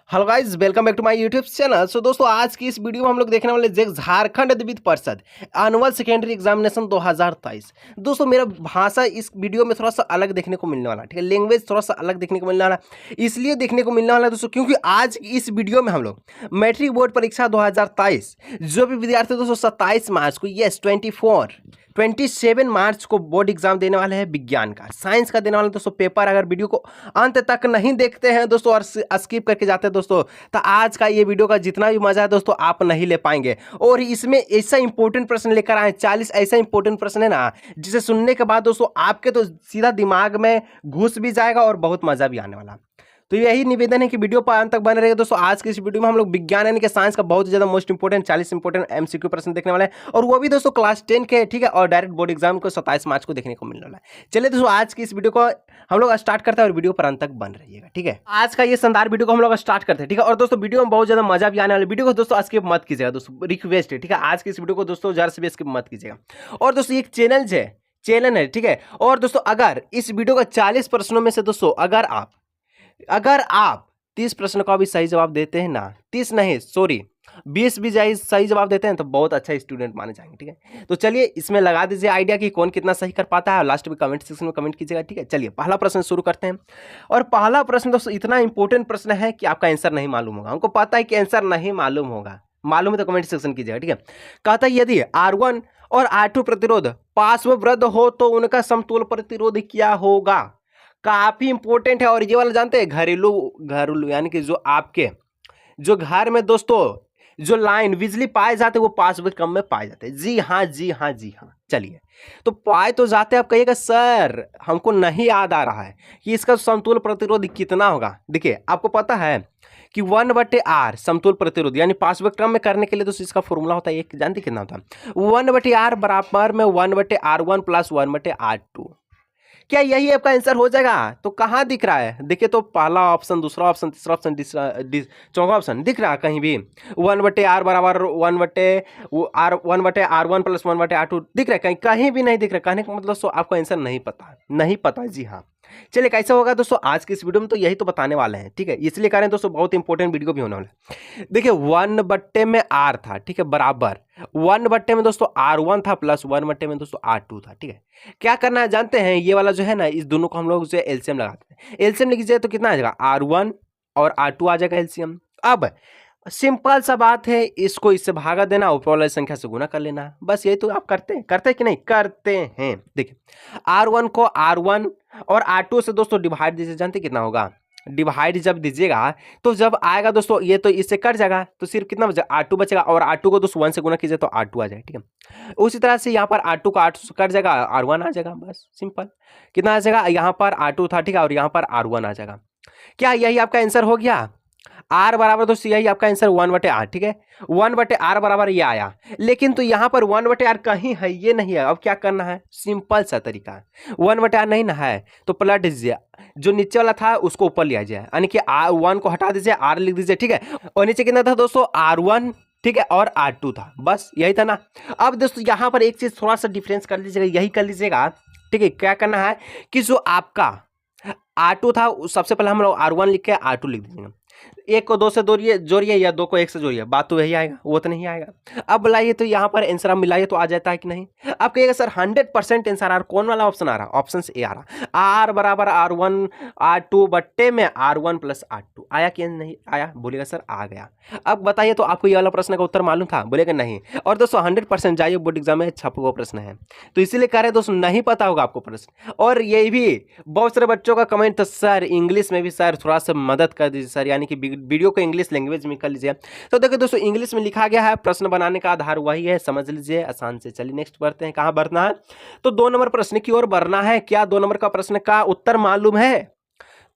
Hello guys, welcome back to my YouTube channel. So दोस्तों, आज की इस वीडियो में हम लोग देखने वाले झारखंड विधि परिषद एनुअल सेकेंडरी एग्जामिनेशन 2023। दोस्तों, मेरा भाषा इस वीडियो में थोड़ा सा अलग देखने को मिलने वाला है, ठीक है। लैंग्वेज थोड़ा सा अलग देखने को मिलने वाला है, इसलिए देखने को मिलने वाला है दोस्तों क्योंकि आज की इस वीडियो में हम लोग मैट्रिक बोर्ड परीक्षा 2023 जो भी विद्यार्थी दोस्तों 27 मार्च को, यस 27 मार्च को बोर्ड एग्जाम देने वाले हैं विज्ञान का, साइंस का देने वाले दोस्तों पेपर। अगर वीडियो को अंत तक नहीं देखते हैं दोस्तों और स्किप करके जाते हैं दोस्तों, तो आज का ये वीडियो का जितना भी मजा है दोस्तों आप नहीं ले पाएंगे। और इसमें ऐसा इंपॉर्टेंट प्रश्न लेकर आए 40 ऐसा इंपॉर्टेंट प्रश्न है ना, जिसे सुनने के बाद दोस्तों आपके तो सीधा दिमाग में घुस भी जाएगा और बहुत मजा भी आने वाला। तो यही निवेदन है कि वीडियो पर अंत तक बने रहेगा दोस्तों। आज की इस वीडियो में हम लोग विज्ञान यानी कि साइंस का बहुत ज्यादा मोस्ट इंपोर्टेंट 40 इंपोर्टेंट एमसीक्यू प्रश्न देखने वाले हैं, और वो भी दोस्तों क्लास 10 के, ठीक है। और डायरेक्ट बोर्ड एग्जाम को 27 मार्च को देखने को मिलने वाला है। चलिए दोस्तों, आज की इस वीडियो को हम लोग स्टार्ट करते हैं और वीडियो पर अंत तक बन रहिएगा, ठीक है। आज का ये शानदार वीडियो को हम लोग स्टार्ट करते हैं, ठीक है। और दोस्तों वीडियो में बहुत ज्यादा मजा भी आने वाला है। वीडियो को दोस्तों स्किप मत कीजिएगा दोस्तों, रिक्वेस्ट है, ठीक है। आज की इस वीडियो को दोस्तों जरा से भी स्किप मत कीजिएगा। और दोस्तों एक चैनल है, ठीक है। और दोस्तों अगर इस वीडियो का 40 प्रश्नों में से दोस्तों अगर आप 30 प्रश्न का भी सही जवाब देते हैं ना, 30 नहीं सॉरी 20 भी सही जवाब देते हैं तो बहुत अच्छा स्टूडेंट माने जाएंगे, ठीक है। तो चलिए इसमें लगा दीजिए आइडिया कि कौन कितना सही कर पाता है, और लास्ट में कमेंट सेक्शन में कमेंट कीजिएगा, ठीक है। चलिए पहला प्रश्न शुरू करते हैं। और पहला प्रश्न दोस्तों इतना इंपॉर्टेंट प्रश्न है कि आपका आंसर नहीं मालूम होगा। हमको पता है कि आंसर नहीं मालूम होगा, मालूम है तो कमेंट सेक्शन कीजिएगा, ठीक है। कहता है यदि R1 और R2 प्रतिरोध पार्श्ववृद्ध हो तो उनका समतुल्य प्रतिरोध क्या होगा। काफी इंपॉर्टेंट है। और ये वाला जानते हैं, घरेलू यानी कि जो आपके जो घर में दोस्तों जो लाइन बिजली पाए जाते हैं वो पार्श्ववृत्त क्रम में पाए जाते हैं। जी हाँ जी हाँ जी हाँ। चलिए तो पाए तो जाते हैं। आप कहिएगा सर हमको नहीं याद आ रहा है कि इसका समतुल्य प्रतिरोध कितना होगा। देखिए आपको पता है कि 1/R समतुल्य प्रतिरोध यानी पार्श्ववृत्त क्रम में करने के लिए दोस्तों इसका फॉर्मूला होता है, एक जानते कितना होता है, 1/R बराबर में 1/R1 प्लस 1/R2। क्या यही आपका आंसर हो जाएगा। तो कहाँ दिख रहा है, देखिए तो पहला ऑप्शन, दूसरा ऑप्शन, तीसरा ऑप्शन, चौथा ऑप्शन दिख रहा है कहीं भी 1/R बराबर 1/R1 प्लस 1/R2 दिख रहा है कहीं, कहीं भी नहीं दिख रहा है। कहने का मतलब आपको आंसर नहीं पता, जी हाँ। चलिए कैसा होगा दोस्तों आज की इस वीडियो में, तो यही तो बताने वाले हैं, ठीक है। इसलिए कह रहे हैं दोस्तों बहुत इंपॉर्टेंट वीडियो भी होने वाला है। देखिए 1/R था, ठीक है, बराबर 1/में दोस्तों R1 था प्लस 1/में दोस्तों R2 था, ठीक है। क्या करना है जानते हैं, ये वाला जो है ना, इस दोनों को हम लोग जो एलसीएम लगाते हैं। एलसीएम लिखिए तो कितना आ जाएगा, R1 और R2 आ जाएगा एलसीएम। अब सिंपल सा बात है, इसको इससे भागा देना, ऊपर वाली संख्या से गुना कर लेना, बस यही तो आप करते हैं कि नहीं करते हैं। देखिए R1 को R1 और R2 से दोस्तों डिवाइड दीजिए, जानते कितना होगा। डिवाइड जब दीजिएगा तो जब आएगा दोस्तों ये तो इससे कट जाएगा, तो सिर्फ कितना बचेगा, R2 बचेगा। और R2 को दोस्तों 1 से गुना कीजिए तो R2 आ जाएगा, ठीक है। उसी तरह से यहाँ पर R2 को R2 से कट जाएगा, R1 आ जाएगा, बस सिंपल। कितना आ जाएगा, यहाँ पर R2 था, ठीक है, और यहाँ पर R1 आ जाएगा। क्या यही आपका आंसर हो गया। R बराबर दोस्तों यही आपका आंसर 1/R, ठीक है। 1/R बराबर ये आया, लेकिन तो यहाँ पर 1/R कहीं है, ये नहीं है। अब क्या करना है, सिंपल सा तरीका है, 1/R नहीं ना है तो पलट दीजिए, जो नीचे वाला था उसको ऊपर लिया जाए, यानी कि R1 को हटा दीजिए, R लिख दीजिए, ठीक है। और नीचे कितना था दोस्तों, R1, ठीक है, और R2 था, बस यही था ना। अब दोस्तों यहाँ पर एक चीज थोड़ा सा डिफरेंस कर लीजिएगा, यही कर लीजिएगा, ठीक है। क्या करना है कि जो आपका R2 था सबसे पहले हम लोग R1 लिख के R2 लिख दीजिएगा। एक को 2 से जोड़िए या 2 को 1 से जोड़िए, बात तो यही आएगा, वो तो नहीं आएगा। अब बुलाइए तो यहाँ पर आंसर आप मिलाइए तो आ जाता है कि नहीं। अब कहिएगा सर 100% आंसर आर कौन वाला ऑप्शन आ रहा, ऑप्शन ए आ रहा, R बराबर R1 R2 बट्टे में R1 प्लस R2 आया कि नहीं आया, बोलेगा सर आ गया। अब बताइए तो आपको ये वाला प्रश्न का उत्तर मालूम था, बोलेगा नहीं। और दोस्तों 100% जाइए बोर्ड एग्जाम में 6 प्रश्न है, तो इसीलिए कह रहे हैं दोस्तों नहीं पता होगा आपको प्रश्न। और ये भी बहुत सारे बच्चों का कमेंट था, सर इंग्लिश में भी सर थोड़ा सा मदद कर दीजिए सर, यानी कि वीडियो को इंग्लिश लैंग्वेज में कर लीजिए। तो देखिए दोस्तों इंग्लिश में लिखा गया है, प्रश्न बनाने का आधार वही है, समझ लीजिए आसान से। चलिए नेक्स्ट बढ़ते हैं, कहाँ बढ़ना है, तो 2 नंबर प्रश्न की ओर बढ़ना है। क्या 2 नंबर का प्रश्न का उत्तर मालूम है,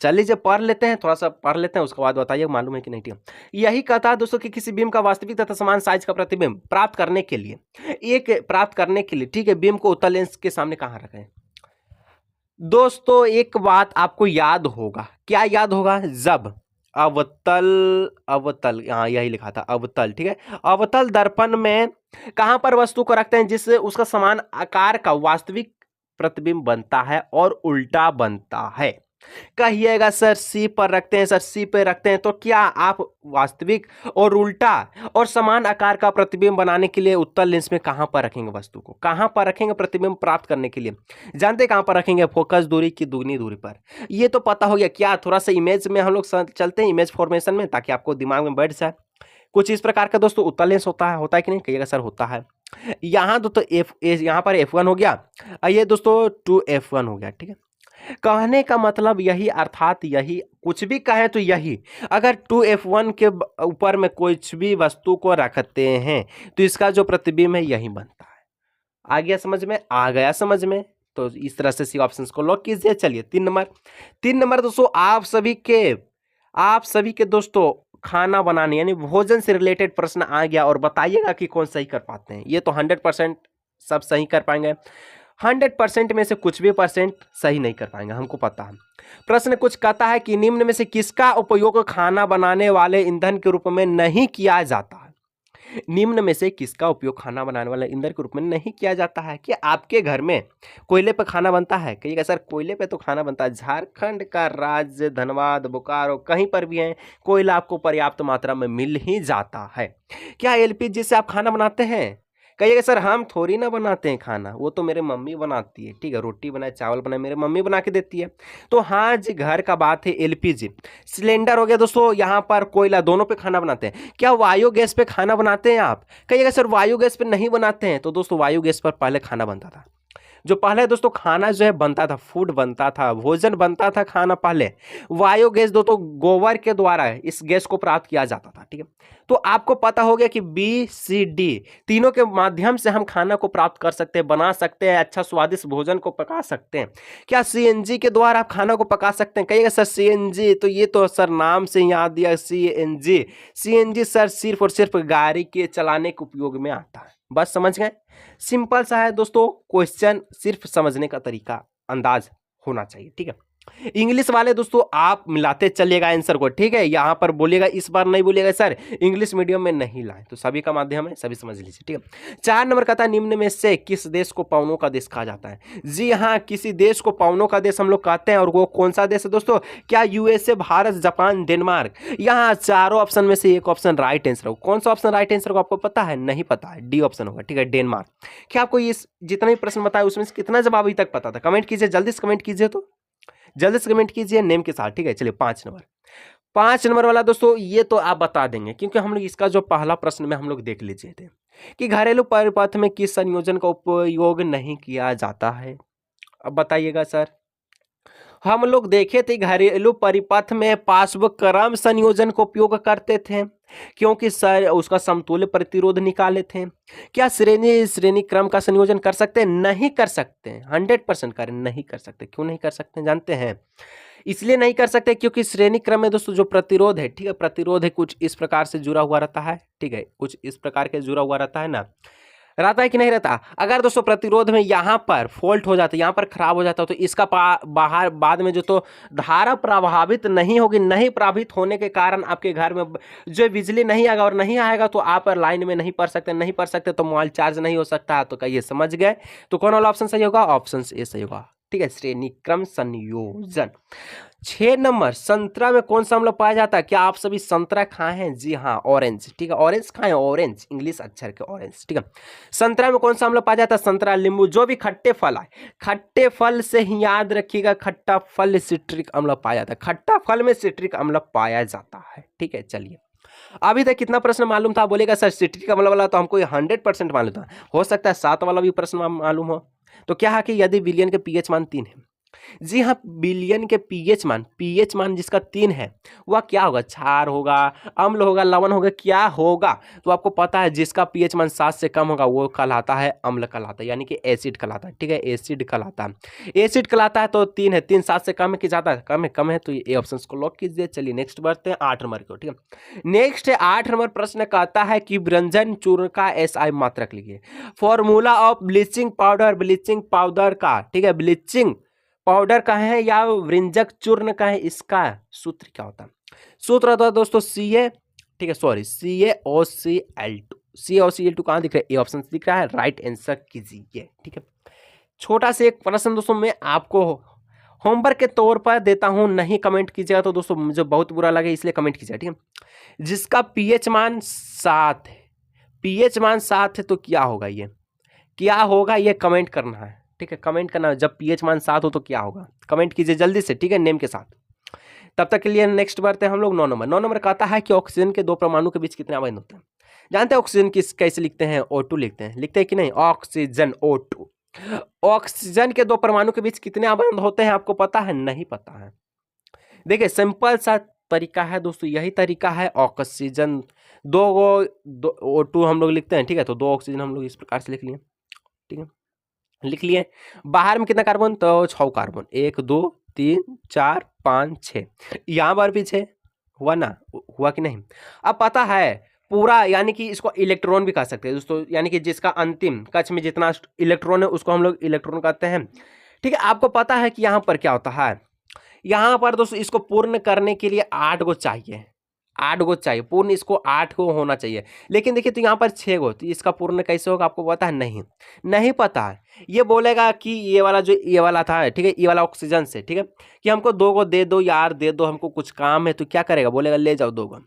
चलिए पढ़ लेते हैं, थोड़ा सा पढ़ लेते हैं, उसके बाद बताइए मालूम है कि नहीं, ठीक है। यही कहता है दोस्तों कि किसी बिंब का वास्तविक तथा समान साइज का प्रतिबिंब प्राप्त करने के लिए, ठीक है, बिंब को उत्तल लेंस के सामने कहाँ रखें। दोस्तों एक बात आपको याद होगा, क्या याद होगा, जब अवतल हाँ यही लिखा था अवतल, ठीक है, अवतल दर्पण में कहां पर वस्तु को रखते हैं जिससे उसका समान आकार का वास्तविक प्रतिबिंब बनता है और उल्टा बनता है। कहिएगा सर सी पर रखते हैं, सर सी पे रखते हैं। तो क्या आप वास्तविक और उल्टा और समान आकार का प्रतिबिंब बनाने के लिए उत्तल लेंस में कहां पर रखेंगे वस्तु को, कहां पर रखेंगे प्रतिबिंब प्राप्त करने के लिए? जानते कहां पर रखेंगे? फोकस दूरी की दुगनी दूरी पर। ये तो पता हो गया। क्या थोड़ा सा इमेज में हम लोग चलते हैं, इमेज फॉर्मेशन में, ताकि आपको दिमाग में बैठ जाए। कुछ इस प्रकार का दोस्तों उत्तल लेंस होता है कि नहीं? कहिएगा सर होता है। यहाँ दोस्तों यहाँ पर F1 हो गया, ये दोस्तों 2F1 हो गया। ठीक है, कहने का मतलब यही, अर्थात यही, कुछ भी कहें तो यही। अगर 2F1 के ऊपर में कुछ भी वस्तु को रखते हैं तो इसका जो प्रतिबिंब है यही बनता है। आ गया समझ में? आ गया समझ में? तो इस तरह से सी ऑप्शन को लॉक कीजिए। चलिए 3 नंबर दोस्तों, आप सभी के दोस्तों खाना बनाने यानी भोजन से रिलेटेड प्रश्न आ गया, और बताइएगा कि कौन सही कर पाते हैं। ये तो 100% सब सही कर पाएंगे, 100% में से कुछ भी परसेंट सही नहीं कर पाएंगे, हमको पता है। प्रश्न कुछ कहता है कि निम्न में से किसका उपयोग खाना बनाने वाले ईंधन के रूप में नहीं किया जाता है? निम्न में से किसका उपयोग खाना बनाने वाले ईंधन के रूप में नहीं किया जाता है? कि आपके घर में कोयले पर खाना बनता है? कहिएगा सर कोयले पे तो खाना बनता है। झारखंड का राज्य धनबाद, बोकारो, कहीं पर भी है, कोयला आपको पर्याप्त मात्रा में मिल ही जाता है। क्या एलपीजी से आप खाना बनाते हैं? कहिएगा सर हम थोड़ी ना बनाते हैं खाना, वो तो मेरे मम्मी बनाती है। ठीक है, रोटी बनाए, चावल बनाए, मेरे मम्मी बना के देती है। तो हाँ जी, घर का बात है। एलपीजी सिलेंडर हो गया दोस्तों, यहाँ पर कोयला, दोनों पे खाना बनाते हैं। क्या वायु गैस पे खाना बनाते हैं आप? कहिएगा सर वायु गैस पे नहीं बनाते हैं। तो दोस्तों वायु गैस पर पहले खाना बनता था। जो पहले दोस्तों खाना जो है बनता था, फूड बनता था, भोजन बनता था, खाना पहले वायु गैस दोस्तों गोबर के द्वारा इस गैस को प्राप्त किया जाता था। ठीक है, तो आपको पता हो गया कि बी सी डी तीनों के माध्यम से हम खाना को प्राप्त कर सकते हैं, बना सकते हैं, अच्छा स्वादिष्ट भोजन को पका सकते हैं। क्या सीएनजी के द्वारा आप खाना को पका सकते हैं? कहिएगा सर सीएनजी, तो ये तो सर नाम से याद दिया सीएनजी। सीएनजी सर सिर्फ और सिर्फ गाड़ी के चलाने के उपयोग में आता है। बस समझ गए? सिंपल सा है दोस्तों, क्वेश्चन सिर्फ समझने का तरीका, अंदाज होना चाहिए। ठीक है, इंग्लिश वाले दोस्तों आप मिलाते चलिएगा आंसर को। ठीक है, यहां पर बोलिएगा, इस बार नहीं बोलिएगा सर इंग्लिश मीडियम में नहीं लाए, तो सभी का माध्यम है, सभी समझ लीजिए। ठीक है, 4 नंबर का था निम्न में से किस देश को पवनों का देश कहा जाता है? जी हाँ, किसी देश को पवनों का देश हम लोग कहते हैं, और वो कौन सा देश है दोस्तों? क्या यूएसए, भारत, जापान, डेनमार्क? यहाँ चारों ऑप्शन में से एक ऑप्शन राइट आंसर हो। कौन सा ऑप्शन राइट आंसर को आपको पता है? नहीं पता है, डी ऑप्शन होगा। ठीक है, डेनमार्क। क्या आपको ये जितना भी प्रश्न बताया उसमें से कितना जवाब अभी तक पता था? कमेंट कीजिए, जल्दी से कमेंट कीजिए, तो जल्दी से कमेंट कीजिए नेम के साथ। ठीक है, चलिए 5 नंबर वाला दोस्तों, ये तो आप बता देंगे क्योंकि हम लोग इसका जो पहला प्रश्न में हम लोग देख लीजिए थे कि घरेलू परिपथ में किस संयोजन का उपयोग नहीं किया जाता है। अब बताइएगा सर, हम लोग देखे थे घरेलू परिपथ में पार्श्वक्रम संयोजन का उपयोग करते थे क्योंकि सर उसका समतुल्य प्रतिरोध निकाले थे। क्या श्रेणी क्रम का संयोजन कर सकते हैं? नहीं कर सकते, 100% करें, नहीं कर सकते। क्यों नहीं कर सकते जानते हैं? इसलिए नहीं कर सकते क्योंकि श्रेणी क्रम में दोस्तों जो प्रतिरोध है, ठीक है, प्रतिरोध है कुछ इस प्रकार से जुड़ा हुआ रहता है। ठीक है, कुछ इस प्रकार के जुड़ा हुआ रहता है ना, रहता है कि नहीं रहता? अगर दोस्तों प्रतिरोध में यहाँ पर फॉल्ट हो जाता है, यहाँ पर खराब हो जाता है, तो इसका बाहर बाद में जो तो धारा प्रभावित नहीं होगी। नहीं प्रभावित होने के कारण आपके घर में जो बिजली नहीं आएगा, और नहीं आएगा तो आप लाइन में नहीं पढ़ सकते, नहीं पढ़ सकते तो मोबाइल चार्ज नहीं हो सकता है। तो कहिए समझ गए? तो कौन वाला ऑप्शन सही होगा? ऑप्शन ए सही होगा। ठीक है, श्रेणी क्रम संयोजन। 6 नंबर, संतरा में कौन सा अम्ल पाया जाता है? क्या आप सभी संतरा खाए हैं? जी हाँ, ऑरेंज। ठीक है, ऑरेंज खाएं, ऑरेंज, इंग्लिश अक्षर के ऑरेंज। ठीक है, संतरा में कौन सा अम्ल पाया जाता है? संतरा, नींबू, जो भी खट्टे फल है, खट्टे फल से ही याद रखिएगा, खट्टा फल सिट्रिक अम्ल पाया जाता है। खट्टा फल में सिट्रिक अम्ल पाया जाता है। ठीक है, चलिए अभी तक कितना प्रश्न मालूम था? बोलेगा सर सिट्रिक अम्ल वाला तो हमको 100% मालूम था, हो सकता है 7 वाला भी प्रश्न मालूम हो। तो क्या है कि यदि विलयन के पीएच मान 3 है, जी हाँ, विलयन के पीएच मान जिसका 3 है वह क्या होगा? क्षार होगा, अम्ल होगा, लवण होगा, क्या होगा? तो आपको पता है जिसका पीएच मान 7 से कम होगा वो कहलाता है अम्ल कहलाता है, यानी कि एसिड कहलाता है। ठीक है, एसिड कहलाता है, एसिड कहलाता है। तो 3 है, 3 7 से कम है कि ज़्यादा है? कम है, तो ये ऑप्शन को लॉक कीजिए। चलिए नेक्स्ट बढ़ते हैं 8 नंबर को। ठीक है, नेक्स्ट है 8 नंबर प्रश्न कहता है कि व्यंजन चूर्ण का SI मात्रक लिखिए। फॉर्मूला ऑफ ब्लीचिंग पाउडर का, ठीक है, ब्लीचिंग पाउडर का है या व्यंजक चूर्ण का है, इसका सूत्र क्या होता है? सूत्र होता है दोस्तों CA, ठीक है, सॉरी CaOCl2। CaOCl2 कहाँ दिख रहा है? ए ऑप्शन दिख रहा है, राइट आंसर कीजिए। ठीक है, छोटा से एक प्रश्न दोस्तों मैं आपको होमवर्क के तौर पर देता हूं, नहीं कमेंट कीजिएगा तो दोस्तों मुझे बहुत बुरा लगे, इसलिए कमेंट कीजिएगा, ठीक है। जिसका पीएच मान 7 है, पीएच मान 7 है तो क्या होगा, ये क्या होगा ये कमेंट करना है, ठीक है, कमेंट करना है। जब पीएच मान 7 हो तो क्या होगा, कमेंट कीजिए जल्दी से, ठीक है, नेम के साथ। तब तक के लिए नेक्स्ट बढ़ते हैं हम लोग 9 नंबर। 9 नंबर कहता है कि ऑक्सीजन के दो परमाणु के बीच कितने आबंध होते हैं। जानते हैं ऑक्सीजन किस कैसे लिखते हैं, O2 लिखते हैं कि नहीं, ऑक्सीजन O2। ऑक्सीजन के दो परमाणु के बीच कितने आबंध होते हैं आपको पता है, नहीं पता है। देखिए सिंपल सा तरीका है दोस्तों, यही तरीका है, ऑक्सीजन दो O2 हम लोग लिखते हैं, ठीक है, तो 2 ऑक्सीजन हम लोग इस प्रकार से लिख लिए, ठीक है, लिख लिए। बाहर में कितना कार्बन, तो 6 कार्बन, 1 2 3 4 5 6, यहाँ पर भी 6 हुआ ना, हुआ कि नहीं। अब पता है पूरा, यानी कि इसको इलेक्ट्रॉन भी कह सकते हैं दोस्तों, यानी कि जिसका अंतिम कक्ष में जितना इलेक्ट्रॉन है उसको हम लोग इलेक्ट्रॉन कहते हैं, ठीक है। आपको पता है कि यहाँ पर क्या होता है, यहाँ पर दोस्तों इसको पूर्ण करने के लिए 8 गो चाहिए, 8 गो चाहिए पूर्ण, इसको 8 गो होना चाहिए। लेकिन देखिए तो यहाँ पर 6 गो, तो इसका पूर्ण कैसे होगा आपको पता है, नहीं नहीं पता है। ये बोलेगा कि ये वाला जो ये वाला था, ठीक है, ये वाला ऑक्सीजन से, ठीक है, कि हमको 2 गो दे दो यार, दे दो, हमको कुछ काम है, तो क्या करेगा, बोलेगा ले जाओ 2 गो,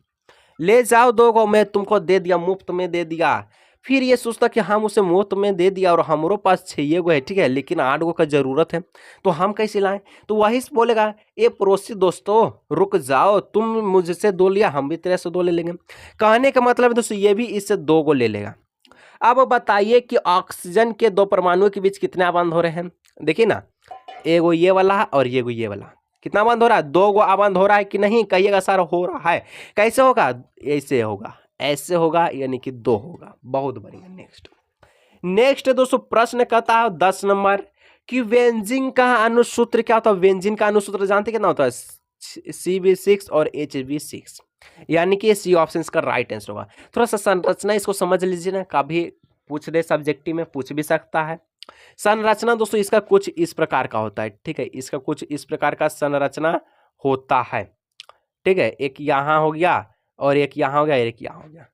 ले जाओ 2 गो, मैं तुमको दे दिया, मुफ्त में दे दिया। फिर ये सोचता कि हम उसे मुफ्त में दे दिया और हमारे पास 6 गो है, ठीक है, लेकिन 8 गो का जरूरत है, तो हम कैसे लाएं। तो वही बोलेगा ये पड़ोसी दोस्तों रुक जाओ, तुम मुझसे 2 लिया, हम भी तेरे से 2 ले लेंगे। कहने का मतलब है दोस्तों ये भी इससे 2 गो ले लेगा। अब बताइए कि ऑक्सीजन के 2 परमाणुओं के बीच कितने आबंध हो रहे हैं। देखिए ना, एगो ये वाला और ये वाला, कितना आबंध हो रहा है, 2 गो आबंध हो रहा है कि नहीं, कहिएगा सर हो रहा है। कैसे होगा, ऐसे होगा, ऐसे होगा, यानी कि 2 होगा। बहुत बढ़िया। नेक्स्ट दोस्तों प्रश्न कहता है 10 नंबर कि बेंजीन का अनुसूत्र क्या होता है। बेंजीन का अनुसूत्र जानते कितना होता है, CB6 और HB6, यानी कि सी ऑप्शन का राइट आंसर होगा। थोड़ा सा संरचना इसको समझ लीजिए ना, कभी पूछ दे सब्जेक्टिव में, पूछ भी सकता है। संरचना दोस्तों इसका कुछ इस प्रकार का होता है, ठीक है, इसका कुछ इस प्रकार का संरचना होता है, ठीक है, एक यहाँ हो गया और एक यहाँ हो गया, एक यहाँ हो गया,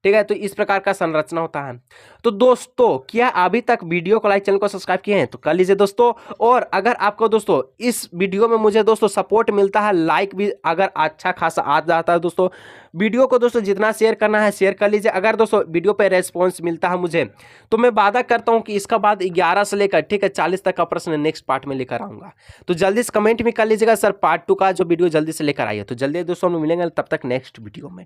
ठीक है, तो इस प्रकार का संरचना होता है। तो दोस्तों क्या अभी तक वीडियो को लाइक, चैनल को सब्सक्राइब किए हैं तो कर लीजिए दोस्तों। और अगर आपको दोस्तों इस वीडियो में मुझे दोस्तों सपोर्ट मिलता है, लाइक भी अगर अच्छा खासा आ जाता है दोस्तों, वीडियो को दोस्तों जितना शेयर करना है शेयर कर लीजिए। अगर दोस्तों वीडियो पे रेस्पॉन्स मिलता है मुझे, तो मैं वादा करता हूं कि इसका बाद 11 से लेकर, ठीक है, 40 तक का प्रश्न नेक्स्ट पार्ट में लेकर आऊंगा। तो जल्दी से कमेंट में कर लीजिएगा सर पार्ट 2 का जो वीडियो जल्दी से लेकर आइए। तो जल्दी दोस्तों हम मिलेंगे, तब तक नेक्स्ट वीडियो में।